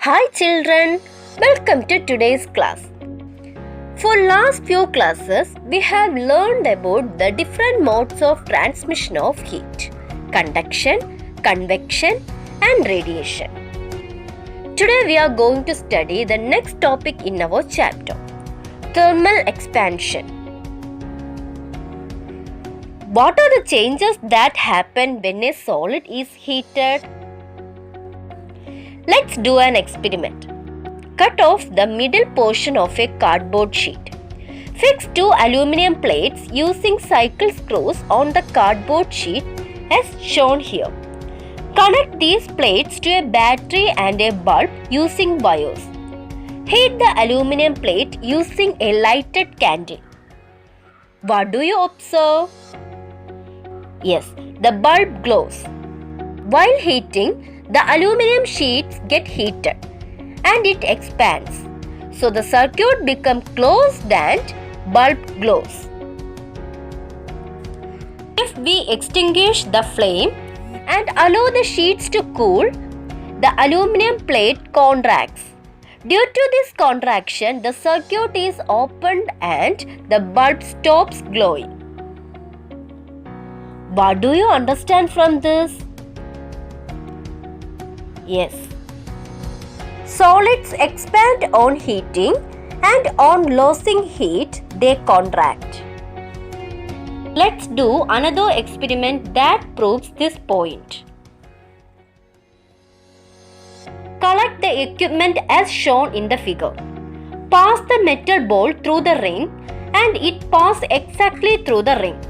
Hi children, welcome to today's class. For last few classes, we have learned about the different modes of transmission of heat: conduction, convection and radiation. Today we are going to study the next topic in our chapter, thermal expansion. What are the changes that happen when a solid is heated? Let's do an experiment. Cut off the middle portion of a cardboard sheet. Fix two aluminum plates using cycle screws on the cardboard sheet as shown here. Connect these plates to a battery and a bulb using wires. Heat the aluminum plate using a lighted candle. What do you observe? Yes, the bulb glows. While heating, the aluminum sheets get heated and it expands. So the circuit becomes closed and bulb glows. If we extinguish the flame and allow the sheets to cool, the aluminum plate contracts. Due to this contraction, the circuit is opened and the bulb stops glowing. What do you understand from this? Yes. Solids expand on heating and on losing heat they contract. Let's do another experiment that proves this point. Collect the equipment as shown in the figure. Pass the metal ball through the ring and it passes exactly through the ring.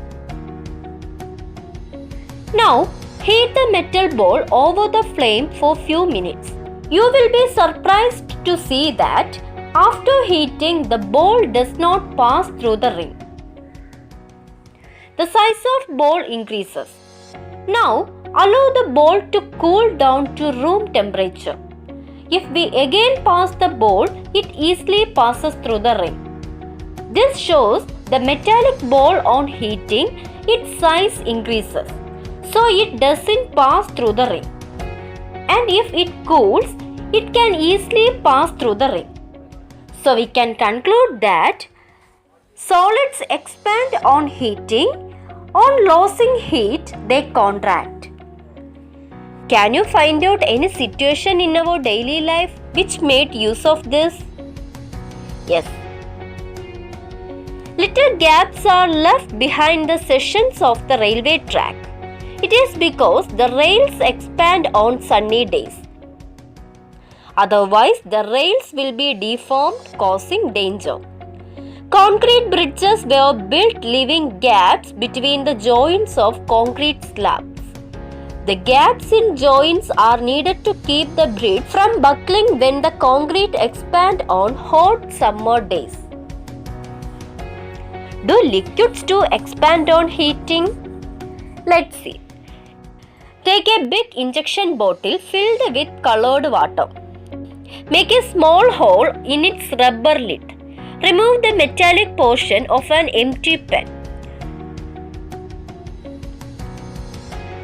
Now, heat the metal ball over the flame for few minutes. You will be surprised to see that after heating, the ball does not pass through the ring. The size of ball increases. Now, allow the ball to cool down to room temperature. If we again pass the ball, it easily passes through the ring. This shows the metallic ball on heating, its size increases, so it doesn't pass through the ring. And if it cools, it can easily pass through the ring. So we can conclude that solids expand on heating, on losing heat they contract. Can you find out any situation in our daily life which made use of this? Yes. Little gaps are left behind the sections of the railway track. It is because the rails expand on sunny days. Otherwise, the rails will be deformed, causing danger. Concrete bridges were built leaving gaps between the joints of concrete slabs. The gaps in joints are needed to keep the bridge from buckling when the concrete expands on hot summer days. Do liquids too expand on heating? Let's see. Take a big injection bottle filled with colored water. Make a small hole in its rubber lid. Remove the metallic portion of an empty pen.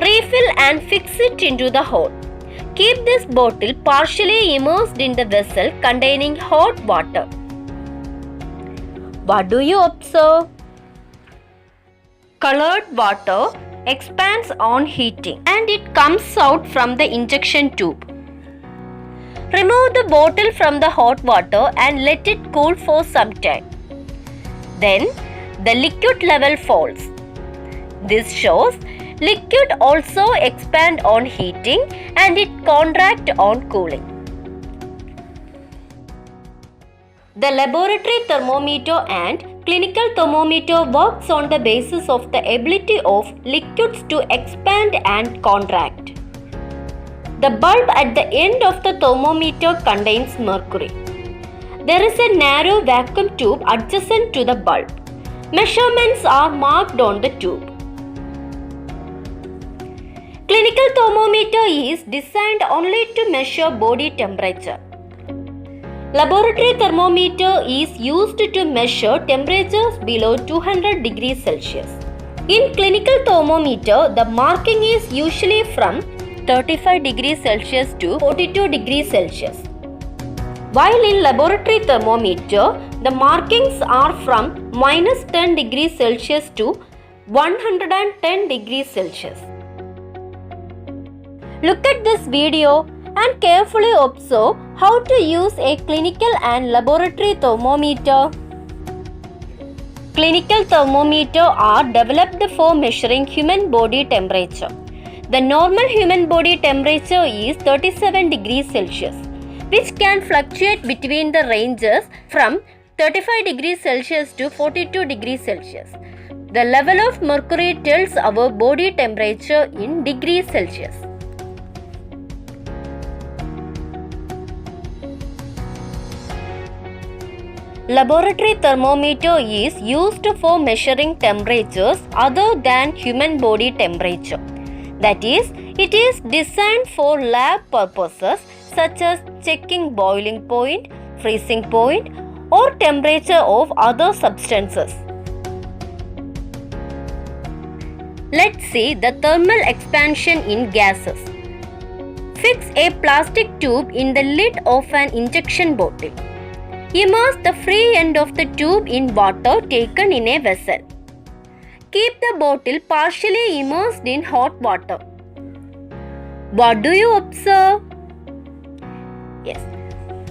Refill and fix it into the hole. Keep this bottle partially immersed in the vessel containing hot water. What do you observe? Colored water expands on heating and it comes out from the injection tube. Remove the bottle from the hot water and let it cool for some time. Then the liquid level falls. This shows liquid also expand on heating and it contract on cooling. The laboratory thermometer and clinical thermometer works on the basis of the ability of liquids to expand and contract. The bulb at the end of the thermometer contains mercury. There is a narrow vacuum tube adjacent to the bulb. Measurements are marked on the tube. Clinical thermometer is designed only to measure body temperature. Laboratory thermometer is used to measure temperatures below 200 degrees Celsius. In clinical thermometer, the marking is usually from 35 degrees Celsius to 42 degrees Celsius. While in laboratory thermometer, the markings are from minus 10 degrees Celsius to 110 degrees Celsius. Look at this video and carefully observe how to use a clinical and laboratory thermometer. Clinical thermometers are developed for measuring human body temperature. The normal human body temperature is 37 degrees Celsius, which can fluctuate between the ranges from 35 degrees Celsius to 42 degrees Celsius. The level of mercury tells our body temperature in degrees Celsius. Laboratory thermometer is used for measuring temperatures other than human body temperature. That is, it is designed for lab purposes such as checking boiling point, freezing point, or temperature of other substances. Let's see the thermal expansion in gases. Fix a plastic tube in the lid of an injection bottle. Immerse the free end of the tube in water taken in a vessel. Keep the bottle partially immersed in hot water. What do you observe? Yes,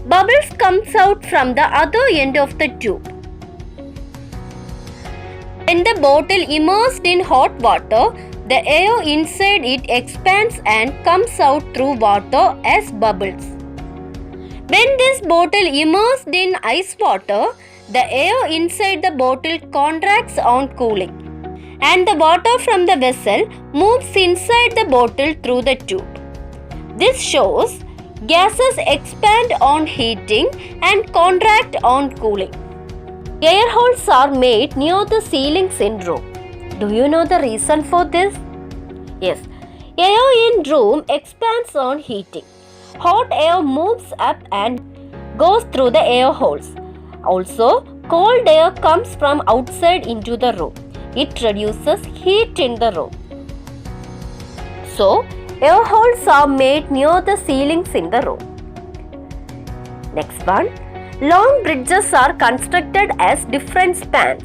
bubbles comes out from the other end of the tube. When the bottle immersed in hot water, the air inside it expands and comes out through water as bubbles. When this bottle immersed in ice water, the air inside the bottle contracts on cooling, and the water from the vessel moves inside the bottle through the tube. This shows gases expand on heating and contract on cooling. Air holes are made near the ceilings in room. Do you know the reason for this? Yes, air in room expands on heating. Hot air moves up and goes through the air holes. Also, cold air comes from outside into the room. It reduces heat in the room. So, air holes are made near the ceilings in the room. Next one. Long bridges are constructed as different spans.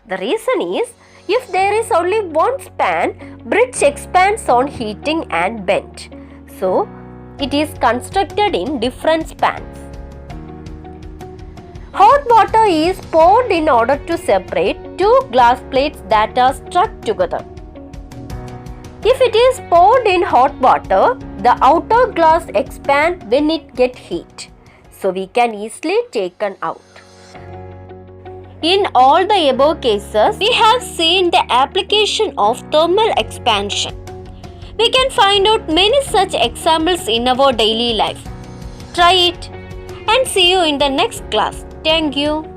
The reason is, if there is only one span, bridge expands on heating and bend. So, it is constructed in different spans. Hot water is poured in order to separate two glass plates that are stuck together. If it is poured in hot water, the outer glass expands when it gets heat, so we can easily take it out. In all the above cases, we have seen the application of thermal expansion. We can find out many such examples in our daily life. Try it and see you in the next class. Thank you.